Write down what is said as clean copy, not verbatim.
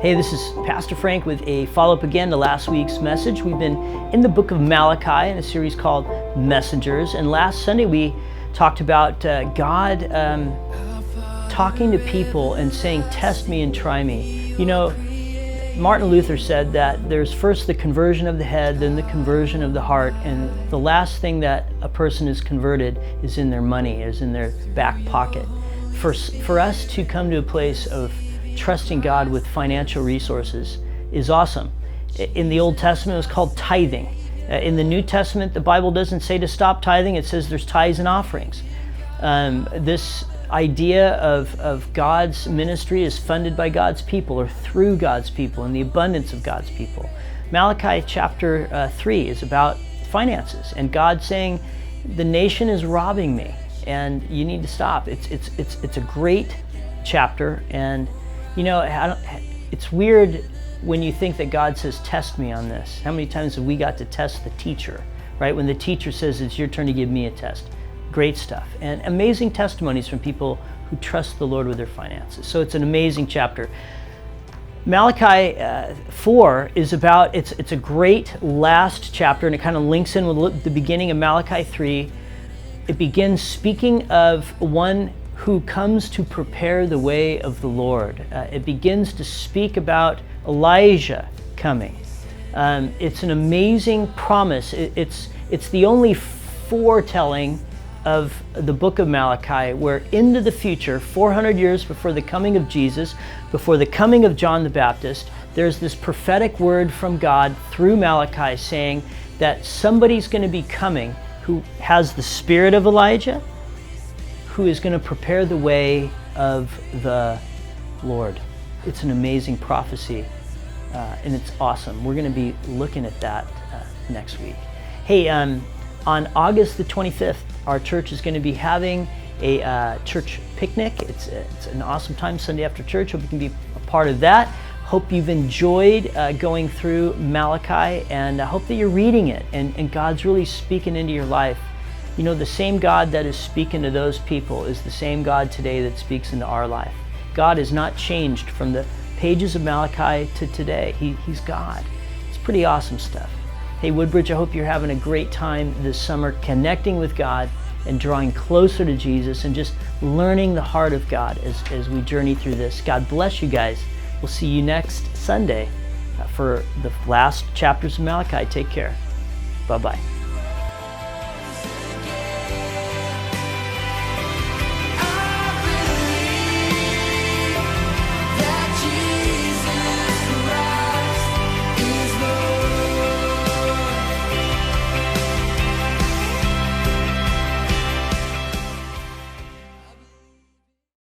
Hey, this is Pastor Frank with a follow-up again to last week's message. We've been in the book of Malachi in a series called Messengers, and last Sunday we talked about God talking to people and saying, "Test me and try me." You know, Martin Luther said that there's first the conversion of the head, then the conversion of the heart, and the last thing that a person is converted is in their money, is in their back pocket. For us to come to a place of trusting God with financial resources is awesome. In the Old Testament, it was called tithing. In the New Testament, the Bible doesn't say to stop tithing. It says there's tithes and offerings. This idea of God's ministry is funded by God's people or through God's people in the abundance of God's people. Malachi chapter 3 is about finances and God saying, the nation is robbing me and you need to stop. It's a great chapter, and you know, it's weird when you think that God says, test me on this. How many times have we got to test the teacher, right? When the teacher says, it's your turn to give me a test. Great stuff. And amazing testimonies from people who trust the Lord with their finances. So it's an amazing chapter. Malachi 4 is about, it's a great last chapter, and it kind of links in with the beginning of Malachi 3. It begins speaking of one who comes to prepare the way of the Lord. It begins to speak about Elijah coming. It's an amazing promise. It's the only foretelling of the book of Malachi, where into the future, 400 years before the coming of Jesus, before the coming of John the Baptist, there's this prophetic word from God through Malachi saying that somebody's going to be coming who has the spirit of Elijah, who is going to prepare the way of the Lord. It's an amazing prophecy, and it's awesome. We're going to be looking at that next week. Hey, on August the 25th, our church is going to be having a church picnic. It's an awesome time, Sunday after church. Hope you can be a part of that. Hope you've enjoyed going through Malachi, and I hope that you're reading it and God's really speaking into your life. You know, the same God that is speaking to those people is the same God today that speaks into our life. God has not changed from the pages of Malachi to today. He's God. It's pretty awesome stuff. Hey, Woodbridge, I hope you're having a great time this summer connecting with God and drawing closer to Jesus and just learning the heart of God as we journey through this. God bless you guys. We'll see you next Sunday for the last chapters of Malachi. Take care. Bye-bye.